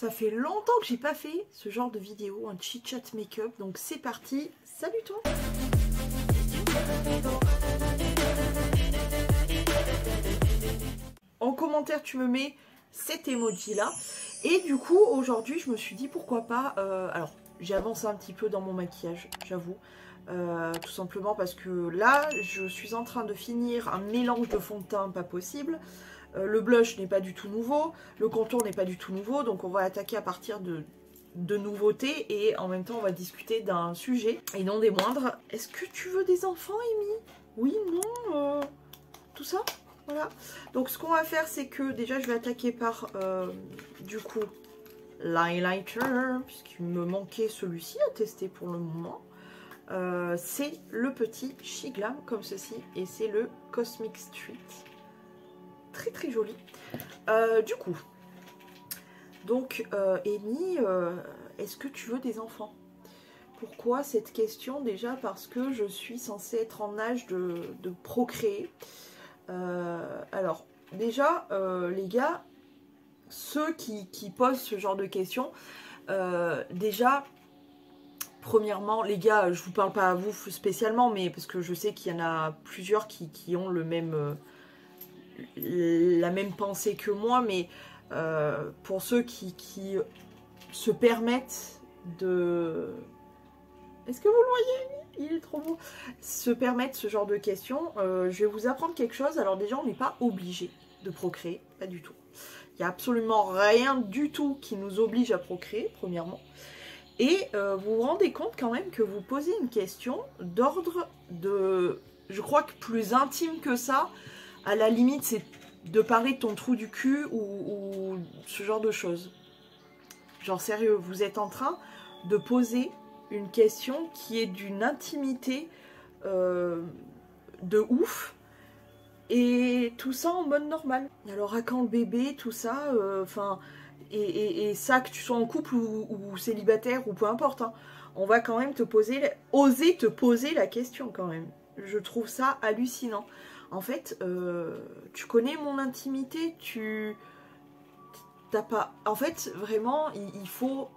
Ça fait longtemps que j'ai pas fait ce genre de vidéo, un chit-chat make-up, donc c'est parti, salut toi. En commentaire tu me mets cet emoji là, et du coup aujourd'hui je me suis dit pourquoi pas, alors j'ai avancé un petit peu dans mon maquillage, j'avoue, tout simplement parce que là je suis en train de finir un mélange de fond de teint pas possible. Le blush n'est pas du tout nouveau, le contour n'est pas du tout nouveau, donc on va attaquer à partir de nouveautés et en même temps on va discuter d'un sujet et non des moindres. Est-ce que tu veux des enfants, Amy? Oui, non, tout ça? Voilà. Donc ce qu'on va faire, c'est que déjà je vais attaquer par du coup l'highlighter, puisqu'il me manquait celui-ci à tester pour le moment. C'est le petit Shiglam comme ceci et c'est le Cosmic Street. Très très joli. Du coup, donc Amy, est-ce que tu veux des enfants? Pourquoi cette question? Déjà parce que je suis censée être en âge de procréer. Alors déjà les gars, ceux qui posent ce genre de questions, déjà premièrement les gars, je vous parle pas à vous spécialement, mais parce que je sais qu'il y en a plusieurs qui ont le même la même pensée que moi, mais pour ceux qui se permettent de... Est-ce que vous le voyez? Il est trop beau. Se permettre ce genre de questions, je vais vous apprendre quelque chose. Alors déjà, on n'est pas obligé de procréer, pas du tout. Il n'y a absolument rien du tout qui nous oblige à procréer, premièrement. Et vous vous rendez compte quand même que vous posez une question d'ordre de... Je crois que plus intime que ça, à la limite, c'est de parler de ton trou du cul ou ce genre de choses. Genre sérieux, vous êtes en train de poser une question qui est d'une intimité de ouf. Et tout ça en mode normal. Alors à quand le bébé, tout ça, enfin... et ça, que tu sois en couple ou célibataire ou peu importe, hein, on va quand même te poser... Oser te poser la question quand même. Je trouve ça hallucinant. En fait, tu connais mon intimité, t'as pas... En fait, vraiment, il faut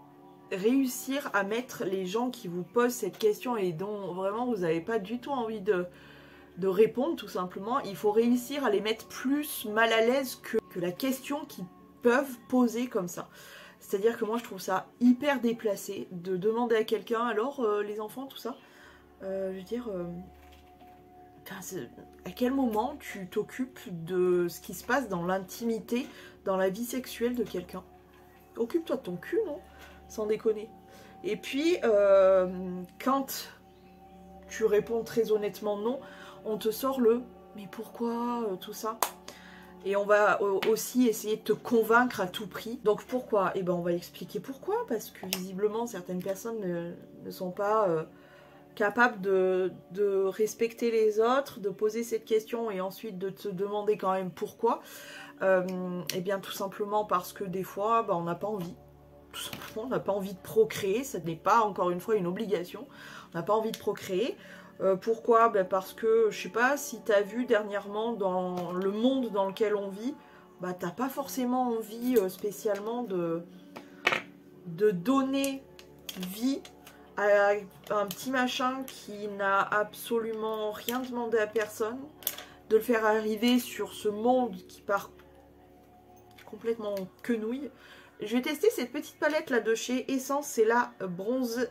réussir à mettre les gens qui vous posent cette question et dont vraiment vous n'avez pas du tout envie de répondre, tout simplement. Il faut réussir à les mettre plus mal à l'aise que la question qu'ils peuvent poser comme ça. C'est-à-dire que moi, je trouve ça hyper déplacé de demander à quelqu'un, alors, les enfants, tout ça. Je veux dire... à quel moment tu t'occupes de ce qui se passe dans l'intimité, dans la vie sexuelle de quelqu'un? Occupe-toi de ton cul, non? Sans déconner. Et puis, quand tu réponds très honnêtement non, on te sort le « mais pourquoi tout ça ?» Et on va aussi essayer de te convaincre à tout prix. Donc pourquoi? Eh ben on va expliquer pourquoi. Parce que visiblement, certaines personnes ne sont pas... capable de respecter les autres, de poser cette question et ensuite de te demander quand même pourquoi. Eh bien tout simplement parce que des fois on n'a pas envie. Tout simplement on n'a pas envie de procréer, ça n'est pas encore une fois une obligation. On n'a pas envie de procréer. Pourquoi? Parce que je sais pas si tu as vu dernièrement dans le monde dans lequel on vit, t'as pas forcément envie spécialement de donner vie à un petit machin qui n'a absolument rien demandé à personne, de le faire arriver sur ce monde qui part complètement en quenouille. Je vais tester cette petite palette là de chez Essence, c'est la Bronze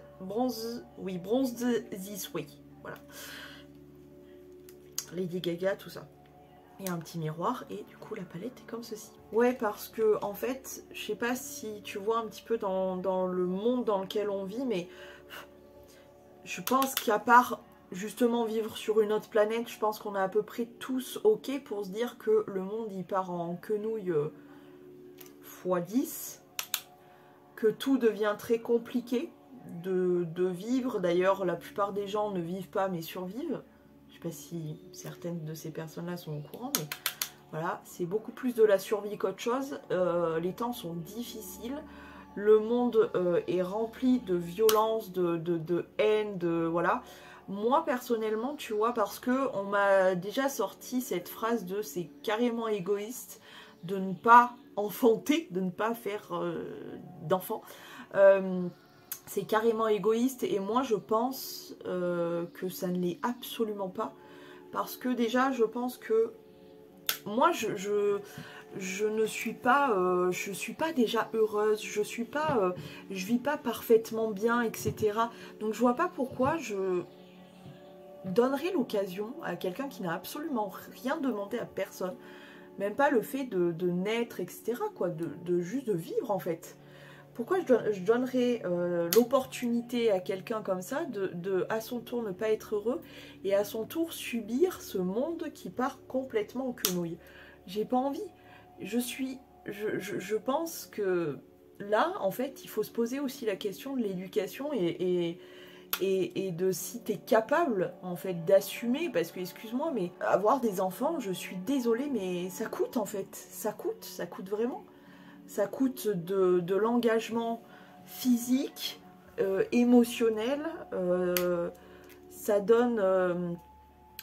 This Way, voilà. Lady Gaga, tout ça. Et un petit miroir et du coup la palette est comme ceci. Ouais, parce que en fait, je sais pas si tu vois un petit peu dans le monde dans lequel on vit, mais je pense qu'à part justement vivre sur une autre planète, je pense qu'on est à peu près tous ok pour se dire que le monde il part en quenouille x10, que tout devient très compliqué de vivre. D'ailleurs, la plupart des gens ne vivent pas mais survivent. Je sais pas si certaines de ces personnes-là sont au courant, mais voilà, c'est beaucoup plus de la survie qu'autre chose. Les temps sont difficiles. Le monde est rempli de violence, de haine, voilà. Moi, personnellement, tu vois, parce que on m'a déjà sorti cette phrase de « c'est carrément égoïste de ne pas enfanter, de ne pas faire d'enfant. C'est carrément égoïste et moi je pense que ça ne l'est absolument pas. Parce que déjà je pense que moi je ne suis pas, je suis pas déjà heureuse, je vis pas parfaitement bien, etc. Donc je vois pas pourquoi je donnerais l'occasion à quelqu'un qui n'a absolument rien demandé à personne, même pas le fait de naître, etc. quoi, juste de vivre en fait. Pourquoi je donnerais l'opportunité à quelqu'un comme ça de à son tour ne pas être heureux et à son tour subir ce monde qui part complètement en quenouille. J'ai pas envie. Je pense que là, en fait, il faut se poser aussi la question de l'éducation et de si tu es capable, en fait, d'assumer, parce que, excuse-moi, mais avoir des enfants, je suis désolée, mais ça coûte, en fait. Ça coûte vraiment. Ça coûte de l'engagement physique, émotionnel, ça donne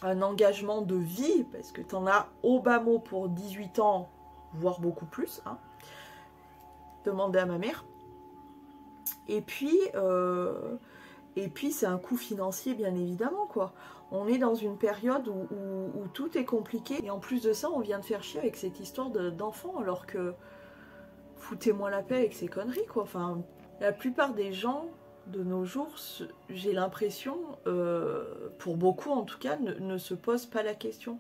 un engagement de vie, parce que tu en as au bas mot pour 18 ans, voire beaucoup plus, hein. Demandez à ma mère. Et puis c'est un coût financier, bien évidemment, quoi. On est dans une période où tout est compliqué, et en plus de ça, on vient de faire chier avec cette histoire d'enfants, alors que foutez-moi la paix avec ces conneries, quoi. Enfin, la plupart des gens de nos jours, j'ai l'impression, pour beaucoup en tout cas, ne se posent pas la question.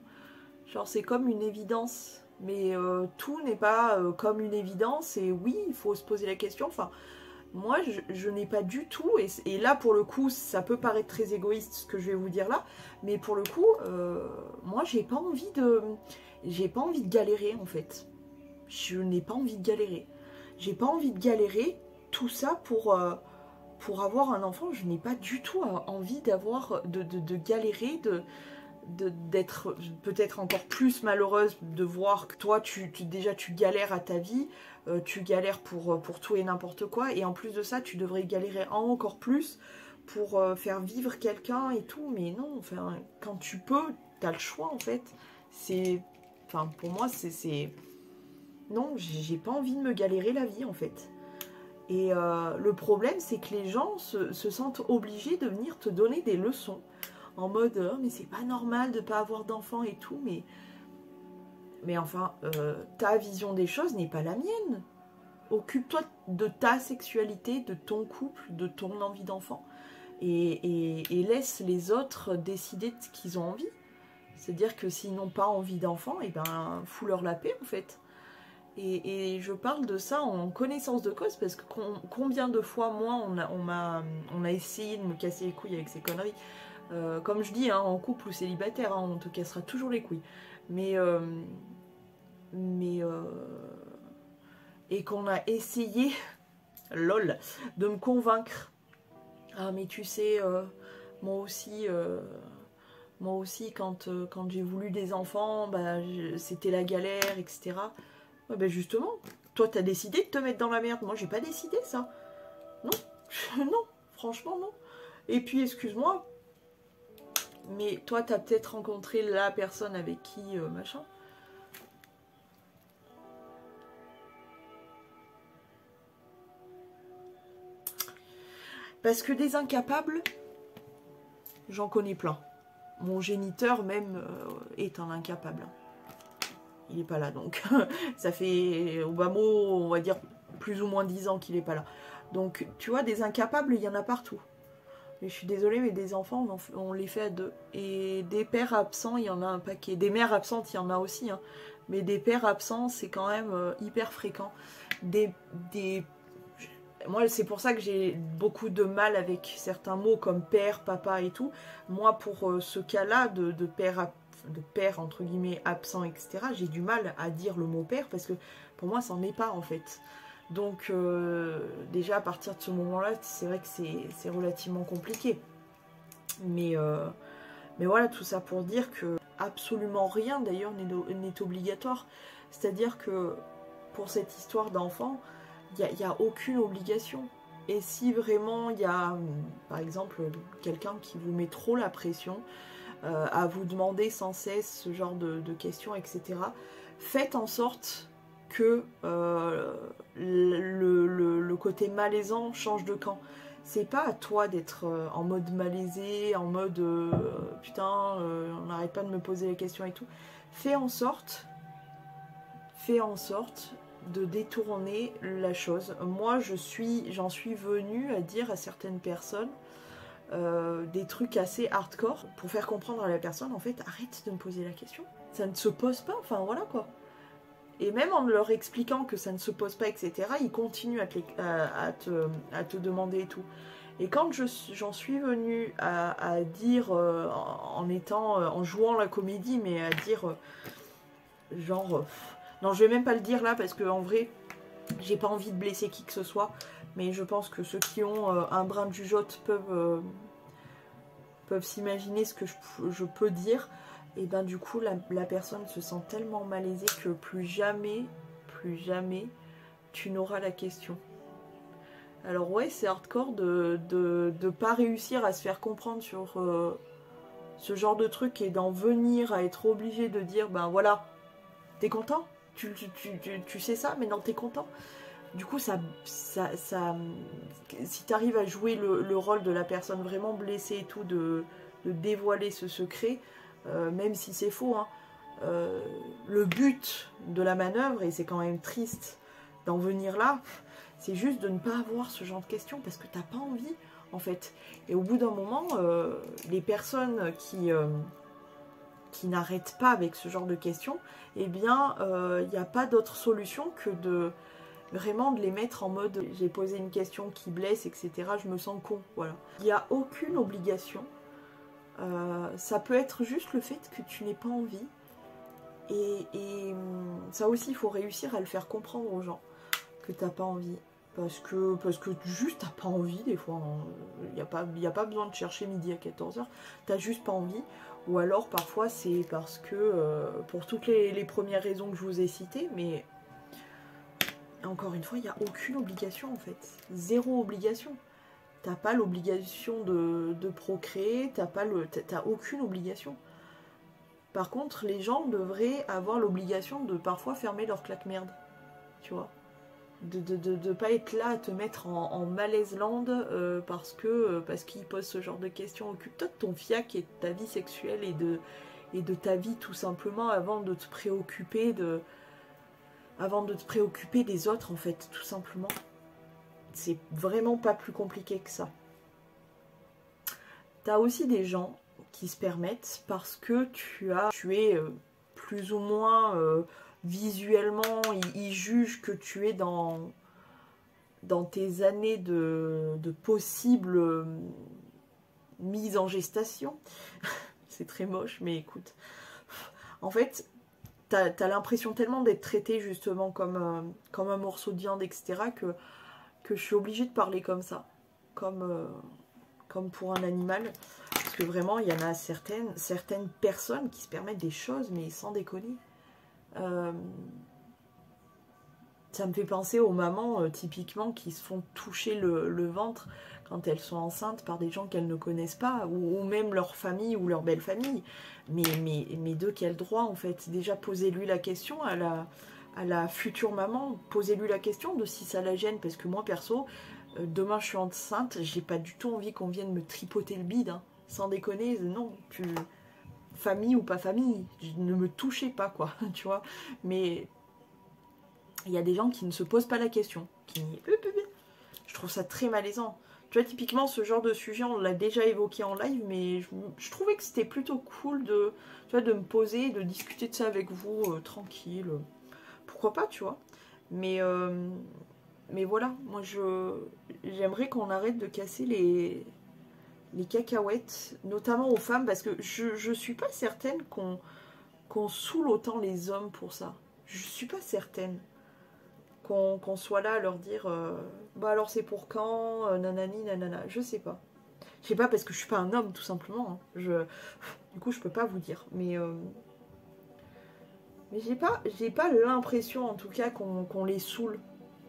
Genre, c'est comme une évidence. Mais tout n'est pas comme une évidence. Et oui, il faut se poser la question. Enfin, moi, je n'ai pas du tout... Et là, pour le coup, ça peut paraître très égoïste, ce que je vais vous dire là. Mais pour le coup, moi, j'ai pas envie de galérer, en fait. Je n'ai pas envie de galérer. J'ai pas envie de galérer, tout ça pour avoir un enfant. Je n'ai pas du tout envie de galérer, d'être peut-être encore plus malheureuse, de voir que toi, déjà tu galères à ta vie, tu galères pour tout et n'importe quoi, et en plus de ça, tu devrais galérer encore plus pour faire vivre quelqu'un et tout. Mais non, enfin, quand tu peux, tu as le choix, en fait. Enfin, pour moi, c'est... Non, j'ai pas envie de me galérer la vie, en fait. Et le problème, c'est que les gens se sentent obligés de venir te donner des leçons. En mode, oh, mais c'est pas normal de pas avoir d'enfants et tout. Mais enfin, ta vision des choses n'est pas la mienne. Occupe-toi de ta sexualité, de ton couple, de ton envie d'enfant. Et laisse les autres décider de ce qu'ils ont envie. C'est-à-dire que s'ils n'ont pas envie d'enfants, et ben, fous-leur la paix, en fait. Et je parle de ça en connaissance de cause, parce que combien de fois, moi, on a essayé de me casser les couilles avec ces conneries. Comme je dis, hein, en couple ou célibataire, hein, on te cassera toujours les couilles. Et qu'on a essayé, lol, de me convaincre. Ah, mais tu sais, moi aussi, quand j'ai voulu des enfants, bah, c'était la galère, etc. Ouais, ben justement, toi t'as décidé de te mettre dans la merde. Moi j'ai pas décidé ça. Non, non, franchement non. Et puis excuse-moi, mais toi t'as peut-être rencontré la personne avec qui machin. Parce que des incapables, j'en connais plein. Mon géniteur même est un incapable. Il n'est pas là, donc ça fait au bas mot, on va dire plus ou moins 10 ans qu'il n'est pas là. Donc tu vois, des incapables, il y en a partout. Mais je suis désolée, mais des enfants, on les fait à deux. Et des pères absents, il y en a un paquet. Des mères absentes, il y en a aussi, hein. Mais des pères absents, c'est quand même hyper fréquent. Moi, c'est pour ça que j'ai beaucoup de mal avec certains mots comme père, papa et tout. Moi, pour ce cas-là de père entre guillemets absent, etc., j'ai du mal à dire le mot père parce que pour moi ça n'en est pas en fait. Donc déjà à partir de ce moment-là, c'est vrai que c'est relativement compliqué. Mais voilà, tout ça pour dire que absolument rien d'ailleurs n'est obligatoire. C'est-à-dire que pour cette histoire d'enfant, il n'y a aucune obligation. Et si vraiment il y a, par exemple, quelqu'un qui vous met trop la pression, à vous demander sans cesse ce genre de questions, etc. Faites en sorte que le côté malaisant change de camp. C'est pas à toi d'être en mode malaisé, en mode putain, on n'arrête pas de me poser les questions et tout. Fais en sorte de détourner la chose. Moi, j'en suis venue à dire à certaines personnes des trucs assez hardcore pour faire comprendre à la personne, en fait, arrête de me poser la question. Ça ne se pose pas, enfin voilà quoi. Et même en leur expliquant que ça ne se pose pas, etc., ils continuent à te demander et tout. Et quand j'en suis venue à dire, en jouant la comédie, mais à dire, genre... non, je vais même pas le dire là, parce qu'en vrai, j'ai pas envie de blesser qui que ce soit. Mais je pense que ceux qui ont un brin de jugeote peuvent s'imaginer ce que je peux dire. Et ben du coup la personne se sent tellement malaisée que plus jamais tu n'auras la question. Alors ouais, c'est hardcore de pas réussir à se faire comprendre sur ce genre de truc et d'en venir à être obligé de dire ben voilà, t'es content, tu sais ça, mais non, t'es content. Du coup si t'arrives à jouer le rôle de la personne vraiment blessée et tout, de dévoiler ce secret, même si c'est faux, hein, le but de la manœuvre, et c'est quand même triste d'en venir là, c'est juste de ne pas avoir ce genre de questions parce que t'as pas envie en fait. Et au bout d'un moment, les personnes qui n'arrêtent pas avec ce genre de questions, eh bien il n'y a pas d'autre solution que de vraiment de les mettre en mode j'ai posé une question qui blesse, etc. Je me sens con, voilà. Il n'y a aucune obligation. Ça peut être juste le fait que tu n'aies pas envie. Et ça aussi, il faut réussir à le faire comprendre aux gens que t'as pas envie. Parce que juste t'as pas envie des fois. Il n'y a pas besoin de chercher midi à 14h. T'as juste pas envie. Ou alors parfois c'est parce que, pour toutes les premières raisons que je vous ai citées, mais encore une fois, il n'y a aucune obligation en fait. Zéro obligation. T'as pas l'obligation de procréer, t'as aucune obligation. Par contre, les gens devraient avoir l'obligation de parfois fermer leur claque-merde. Tu vois, de pas être là à te mettre en malaise land parce qu'ils posent ce genre de questions. Occupe-toi de ton fiac et de ta vie sexuelle et de ta vie tout simplement avant de te préoccuper des autres en fait, tout simplement. C'est vraiment pas plus compliqué que ça. T'as aussi des gens qui se permettent parce que tu es plus ou moins visuellement, ils jugent que tu es dans tes années de possible mise en gestation. C'est très moche, mais écoute. En fait, t'as l'impression tellement d'être traité justement comme un morceau de viande, etc., que je suis obligée de parler comme ça, comme pour un animal, parce que vraiment il y en a certaines personnes qui se permettent des choses, mais sans déconner. Ça me fait penser aux mamans typiquement qui se font toucher le ventre quand elles sont enceintes par des gens qu'elles ne connaissent pas, ou même leur famille ou leur belle famille. Mais de quel droit en fait? Déjà, posez-lui la question à la future maman, posez-lui la question de si ça la gêne, parce que moi perso, demain je suis enceinte, j'ai pas du tout envie qu'on vienne me tripoter le bide, hein. Sans déconner, non, famille ou pas famille, ne me touchez pas quoi, tu vois. Mais il y a des gens qui ne se posent pas la question, je trouve ça très malaisant. Tu vois, typiquement ce genre de sujet, on l'a déjà évoqué en live, mais je trouvais que c'était plutôt cool de me poser, de discuter de ça avec vous, tranquille. Pourquoi pas, tu vois. Mais voilà, moi j'aimerais qu'on arrête de casser les cacahuètes, notamment aux femmes, parce que je suis pas certaine qu'on saoule autant les hommes pour ça. Je suis pas certaine qu'on soit là à leur dire bah alors c'est pour quand, nanani nanana, je sais pas. Je sais pas parce que je suis pas un homme tout simplement, hein. Du coup je peux pas vous dire, mais j'ai pas l'impression en tout cas qu'on les saoule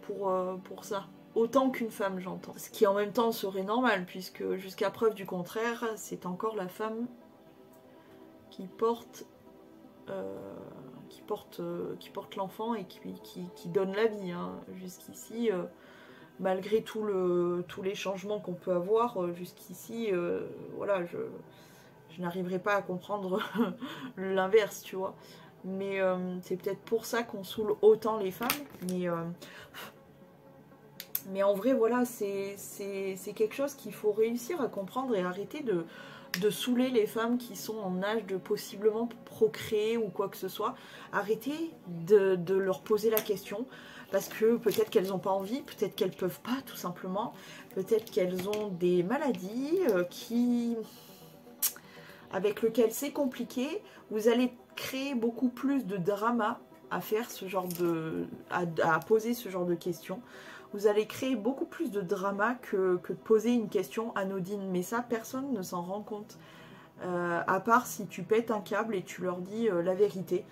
pour ça. Autant qu'une femme, j'entends. Ce qui en même temps serait normal, puisque jusqu'à preuve du contraire, c'est encore la femme qui porte qui porte l'enfant et qui donne la vie. Hein. Jusqu'ici, malgré tous les changements qu'on peut avoir, jusqu'ici, voilà, je n'arriverai pas à comprendre l'inverse, tu vois. Mais c'est peut-être pour ça qu'on saoule autant les femmes. Mais en vrai, voilà, c'est quelque chose qu'il faut réussir à comprendre et arrêter de saouler les femmes qui sont en âge de possiblement procréer ou quoi que ce soit. Arrêtez de leur poser la question. Parce que peut-être qu'elles n'ont pas envie, peut-être qu'elles ne peuvent pas tout simplement. Peut-être qu'elles ont des maladies avec lesquelles c'est compliqué. Vous allez créer beaucoup plus de drama à faire ce genre à poser ce genre de questions. Vous allez créer beaucoup plus de drama que de poser une question anodine. Mais ça, personne ne s'en rend compte. À part si tu pètes un câble et tu leur dis la vérité.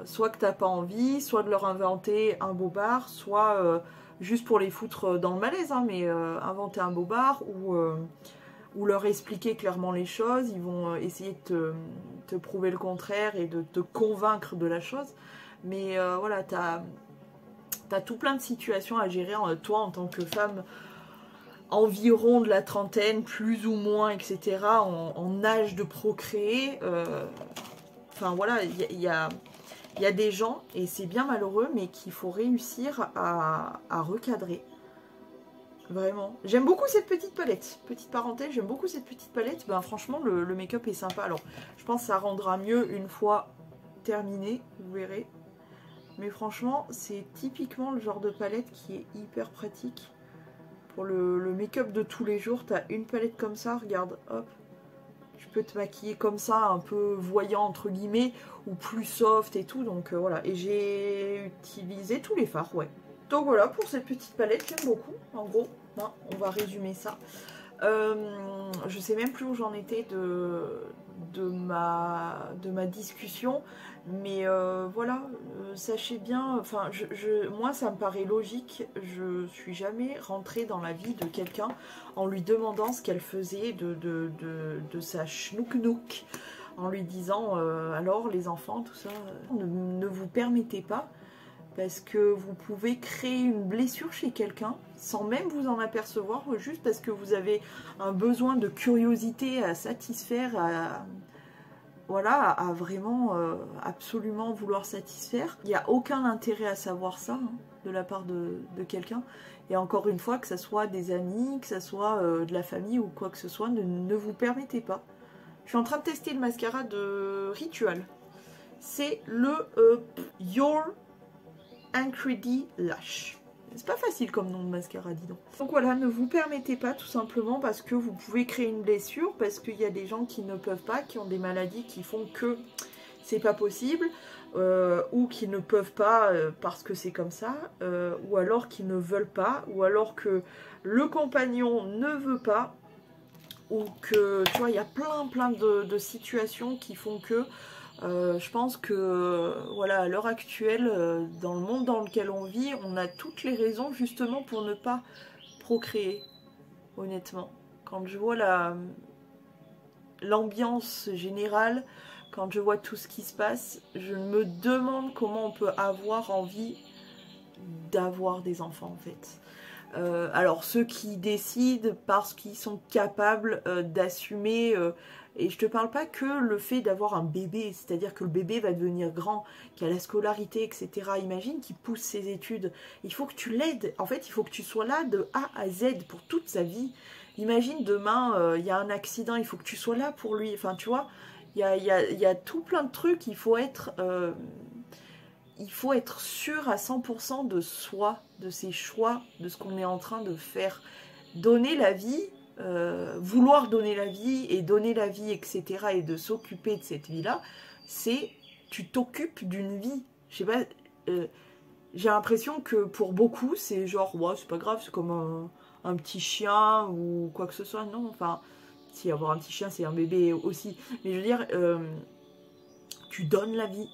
Soit que t'as pas envie, soit de leur inventer un bobard, soit juste pour les foutre dans le malaise, hein, mais inventer un bobard ou leur expliquer clairement les choses. Ils vont essayer de te prouver le contraire et de te convaincre de la chose. Mais voilà, t'as tout plein de situations à gérer, toi en tant que femme environ de la trentaine, plus ou moins, etc., en âge de procréer. Enfin voilà, il y a des gens, et c'est bien malheureux, mais qu'il faut réussir à recadrer. Vraiment. J'aime beaucoup cette petite palette. Petite parenthèse, j'aime beaucoup cette petite palette. Ben franchement, le make-up est sympa. Alors, je pense que ça rendra mieux une fois terminé, vous verrez. Mais franchement, c'est typiquement le genre de palette qui est hyper pratique. Pour le make-up de tous les jours, t'as une palette comme ça, regarde, hop. Tu peux te maquiller comme ça, un peu voyant entre guillemets, ou plus soft et tout, donc voilà. Et j'ai utilisé tous les fards, ouais. Donc voilà, pour cette petite palette, j'aime beaucoup, en gros. Non, on va résumer ça. Je sais même plus où j'en étais de ma discussion, mais voilà, sachez bien, enfin, moi ça me paraît logique, je suis jamais rentrée dans la vie de quelqu'un en lui demandant ce qu'elle faisait de sa schnouk-nouk, en lui disant alors les enfants, tout ça, ne vous permettez pas. Parce que vous pouvez créer une blessure chez quelqu'un sans même vous en apercevoir, juste parce que vous avez un besoin de curiosité à satisfaire, voilà, à vraiment absolument vouloir satisfaire. Il n'y a aucun intérêt à savoir ça hein, de la part de quelqu'un. Et encore une fois, que ce soit des amis, que ce soit de la famille ou quoi que ce soit, ne vous permettez pas. Je suis en train de tester le mascara de Ritual. C'est le Your Incredi Lash. C'est pas facile comme nom de mascara, dis donc. Donc voilà, ne vous permettez pas tout simplement parce que vous pouvez créer une blessure, parce qu'il y a des gens qui ne peuvent pas, qui ont des maladies qui font que c'est pas possible, ou qui ne peuvent pas parce que c'est comme ça, ou alors qui ne veulent pas, ou alors que le compagnon ne veut pas, ou que, tu vois, il y a plein de situations qui font que je pense que voilà, à l'heure actuelle, dans le monde dans lequel on vit, on a toutes les raisons justement pour ne pas procréer, honnêtement. Quand je vois l'ambiance générale, quand je vois tout ce qui se passe, je me demande comment on peut avoir envie d'avoir des enfants en fait. Alors ceux qui décident parce qu'ils sont capables d'assumer, et je te parle pas que le fait d'avoir un bébé, c'est-à-dire que le bébé va devenir grand, qu'il y a la scolarité, etc. Imagine qu'il pousse ses études, il faut que tu l'aides, en fait il faut que tu sois là de A à Z pour toute sa vie. Imagine demain il y a un accident, il faut que tu sois là pour lui, enfin tu vois, il y a tout plein de trucs, il faut être sûr à 100% de soi, de ses choix, de ce qu'on est en train de faire. Donner la vie, vouloir donner la vie et donner la vie, etc. et de s'occuper de cette vie-là, c'est tu t'occupes d'une vie. Je sais pas, j'ai l'impression que pour beaucoup, c'est genre, ouais, c'est pas grave, c'est comme un petit chien ou quoi que ce soit. Non, enfin, si avoir un petit chien, c'est un bébé aussi. Mais je veux dire, tu donnes la vie.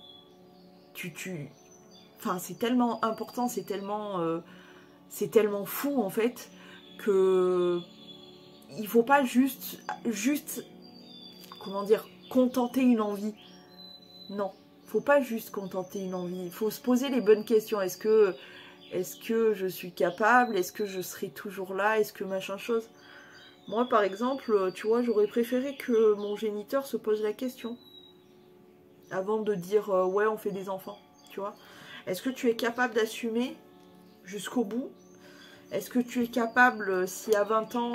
Enfin, c'est tellement important, c'est tellement fou en fait que il faut pas juste, comment dire, contenter une envie. Non, faut pas juste contenter une envie. Il faut se poser les bonnes questions. Est-ce que je suis capable? Est-ce que je serai toujours là? Est-ce que machin chose? Moi, par exemple, tu vois, j'aurais préféré que mon géniteur se pose la question. Avant de dire, ouais, on fait des enfants, tu vois. Est-ce que tu es capable d'assumer jusqu'au bout? Est-ce que tu es capable, si à 20 ans,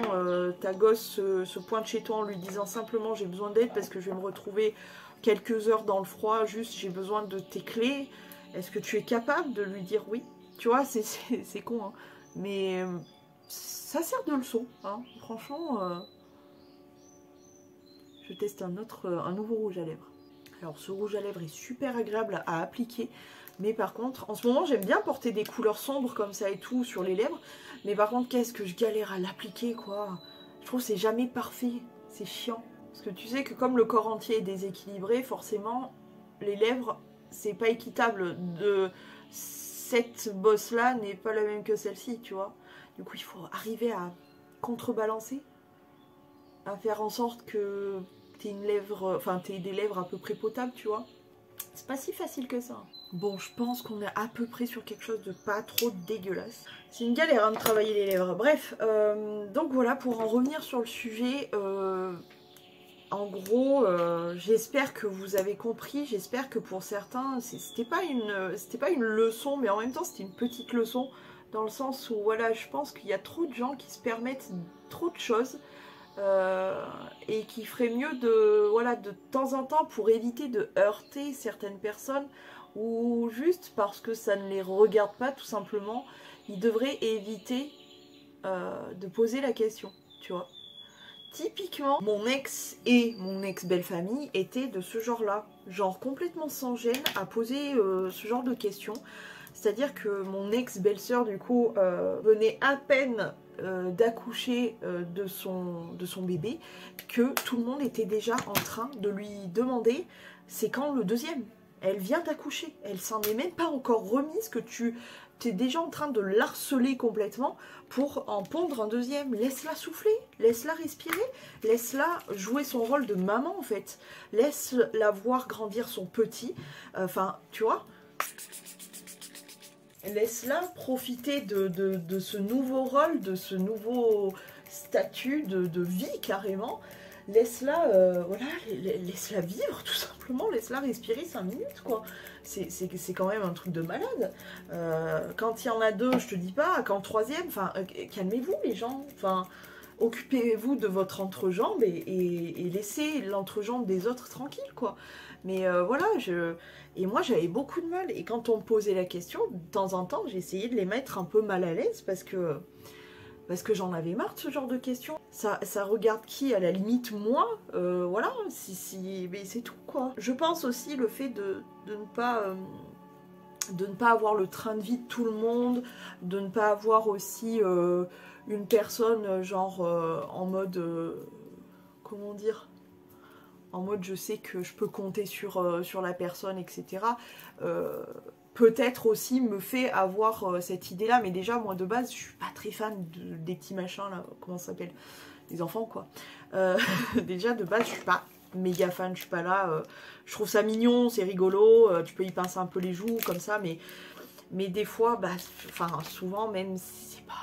ta gosse se pointe chez toi en lui disant simplement j'ai besoin d'aide parce que je vais me retrouver quelques heures dans le froid, juste j'ai besoin de tes clés, est-ce que tu es capable de lui dire oui? Tu vois, c'est con, hein. Mais ça sert de leçon, hein. Franchement, je teste un nouveau rouge à lèvres. Alors ce rouge à lèvres est super agréable à appliquer. Mais par contre, en ce moment, j'aime bien porter des couleurs sombres comme ça et tout sur les lèvres. Mais par contre, qu'est-ce que je galère à l'appliquer, quoi. Je trouve que c'est jamais parfait. C'est chiant. Parce que tu sais que comme le corps entier est déséquilibré, forcément, les lèvres, c'est pas équitable. Cette bosse-là n'est pas la même que celle-ci, tu vois. Du coup, il faut arriver à contrebalancer. À faire en sorte que t'aies des lèvres à peu près potables, tu vois. C'est pas si facile que ça. Bon, je pense qu'on est à peu près sur quelque chose de pas trop dégueulasse. C'est une galère, hein, de travailler les lèvres. Bref, donc voilà, pour en revenir sur le sujet, en gros, j'espère que vous avez compris. J'espère que pour certains, c'était pas une leçon, mais en même temps, c'était une petite leçon. Dans le sens où, voilà, je pense qu'il y a trop de gens qui se permettent trop de choses. Et qui ferait mieux de temps en temps, pour éviter de heurter certaines personnes, ou juste parce que ça ne les regarde pas tout simplement, ils devraient éviter de poser la question, tu vois. Typiquement, mon ex et mon ex-belle-famille étaient de ce genre-là, genre complètement sans gêne à poser ce genre de questions. C'est-à-dire que mon ex-belle-sœur, du coup, venait à peine d'accoucher de son bébé, que tout le monde était déjà en train de lui demander c'est quand le deuxième. Elle vient d'accoucher, elle s'en est même pas encore remise, que tu es déjà en train de l'harceler complètement pour en pondre un deuxième. Laisse-la souffler, laisse-la respirer, laisse-la jouer son rôle de maman en fait. Laisse-la voir grandir son petit, enfin tu vois. Laisse-la profiter de ce nouveau rôle, de ce nouveau statut de vie carrément. Laisse-la voilà, laisse-la vivre tout simplement, laisse-la respirer 5 minutes quoi. C'est quand même un truc de malade. Quand il y en a deux, je te dis pas, quand troisième, enfin calmez-vous les gens, enfin occupez-vous de votre entrejambe et laissez l'entrejambe des autres tranquille quoi. Mais voilà, et moi j'avais beaucoup de mal, et quand on me posait la question, de temps en temps j'essayais de les mettre un peu mal à l'aise parce que j'en avais marre de ce genre de questions. Ça regarde qui? À la limite moi, voilà, mais c'est tout quoi. Je pense aussi le fait de ne pas avoir le train de vie de tout le monde, de ne pas avoir aussi une personne genre en mode, comment dire, en mode je sais que je peux compter sur la personne, etc. Peut-être aussi me fait avoir cette idée-là, mais déjà, moi, de base, je suis pas très fan des petits machins, là, comment ça s'appelle? Les enfants, quoi. Déjà, de base, je suis pas méga fan, je suis pas là. Je trouve ça mignon, c'est rigolo, tu peux y pincer un peu les joues, comme ça, mais des fois, bah, enfin, souvent, même, c'est pas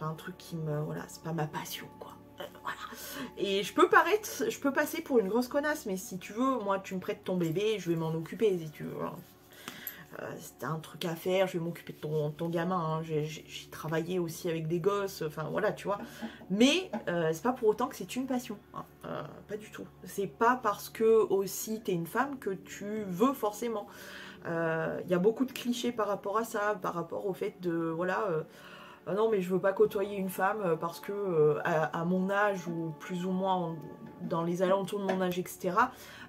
un truc qui me... Voilà, c'est pas ma passion, quoi. Voilà. Et je peux passer pour une grosse connasse, mais si tu veux, moi tu me prêtes ton bébé, je vais m'en occuper si tu veux. Si t'as un truc à faire, je vais m'occuper de ton gamin, hein. J'ai travaillé aussi avec des gosses, enfin voilà, tu vois. Mais c'est pas pour autant que c'est une passion, hein. Pas du tout. C'est pas parce que aussi t'es une femme que tu veux forcément. Il y a beaucoup de clichés par rapport à ça, par rapport au fait de, voilà... Ah non mais je veux pas côtoyer une femme parce que à mon âge ou plus ou moins dans les alentours de mon âge, etc.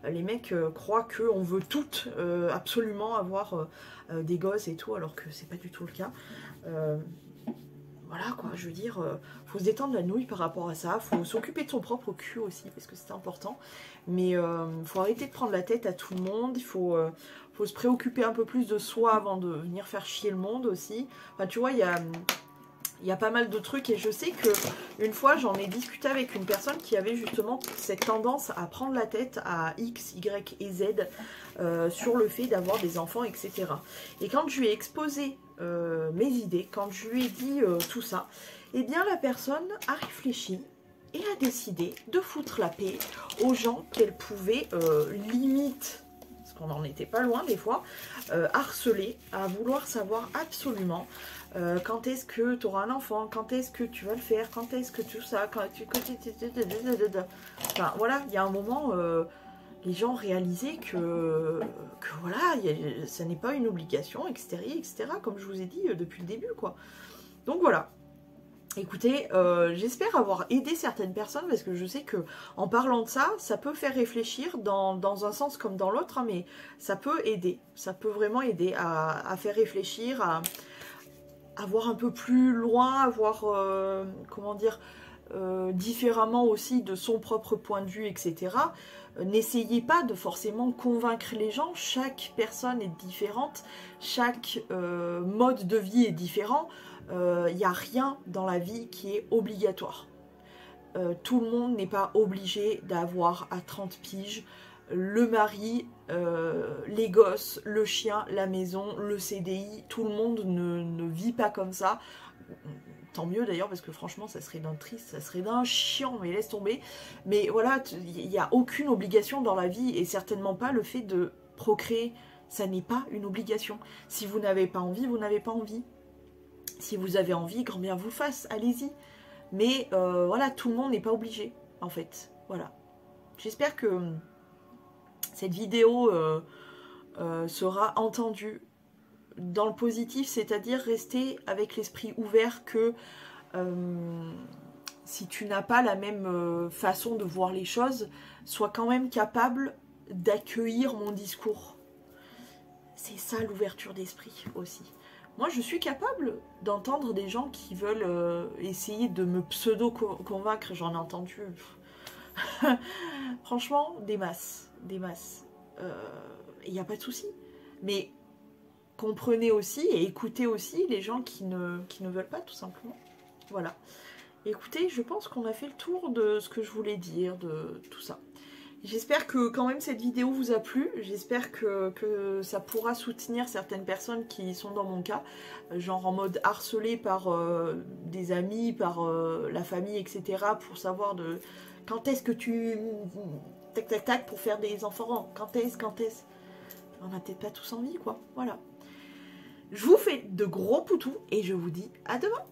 Les mecs croient qu'on veut toutes absolument avoir des gosses et tout, alors que c'est pas du tout le cas. Voilà quoi, je veux dire, faut se détendre la nouille par rapport à ça, faut s'occuper de son propre cul aussi parce que c'est important, mais faut arrêter de prendre la tête à tout le monde, il faut se préoccuper un peu plus de soi avant de venir faire chier le monde aussi. Enfin tu vois, il y a Il y a pas mal de trucs et je sais que une fois j'en ai discuté avec une personne qui avait justement cette tendance à prendre la tête à X, Y et Z sur le fait d'avoir des enfants, etc. Et quand je lui ai exposé mes idées, quand je lui ai dit tout ça, eh bien la personne a réfléchi et a décidé de foutre la paix aux gens qu'elle pouvait limite, parce qu'on n'en était pas loin des fois, harceler, à vouloir savoir absolument quand est-ce que tu auras un enfant, quand est-ce que tu vas le faire, quand est-ce que tout ça, quand tu... Enfin voilà, il y a un moment, les gens réalisaient que voilà, ça n'est pas une obligation, etc., etc., comme je vous ai dit depuis le début, quoi. Donc voilà. Écoutez, j'espère avoir aidé certaines personnes parce que je sais que en parlant de ça, ça peut faire réfléchir dans un sens comme dans l'autre, hein, mais ça peut aider, ça peut vraiment aider à faire réfléchir, à voir un peu plus loin, à voir, comment dire, différemment aussi de son propre point de vue, etc. N'essayez pas de forcément convaincre les gens, chaque personne est différente, chaque mode de vie est différent. Il n'y a rien dans la vie qui est obligatoire. Tout le monde n'est pas obligé d'avoir à 30 piges le mari, les gosses, le chien, la maison, le CDI. Tout le monde ne vit pas comme ça. Tant mieux d'ailleurs, parce que franchement ça serait d'un triste, ça serait d'un chiant, mais laisse tomber. Mais voilà, il n'y a aucune obligation dans la vie, et certainement pas le fait de procréer. Ça n'est pas une obligation. Si vous n'avez pas envie, vous n'avez pas envie. Si vous avez envie, grand bien vous fasse, allez-y. Mais voilà, tout le monde n'est pas obligé, en fait. Voilà. J'espère que cette vidéo sera entendue dans le positif, c'est-à-dire rester avec l'esprit ouvert que si tu n'as pas la même façon de voir les choses, sois quand même capable d'accueillir mon discours. C'est ça l'ouverture d'esprit aussi. Moi, je suis capable d'entendre des gens qui veulent essayer de me pseudo-convaincre. J'en ai entendu, franchement, des masses. Des masses. Il n'y a pas de souci. Mais comprenez aussi et écoutez aussi les gens qui ne veulent pas, tout simplement. Voilà. Écoutez, je pense qu'on a fait le tour de ce que je voulais dire, de tout ça. J'espère que quand même cette vidéo vous a plu, j'espère que ça pourra soutenir certaines personnes qui sont dans mon cas, genre en mode harcelé par des amis, par la famille, etc. pour savoir de quand est-ce que tu... tac tac tac pour faire des enfants, quand est-ce. On n'a peut-être pas tous envie, quoi, voilà. Je vous fais de gros poutous et je vous dis à demain.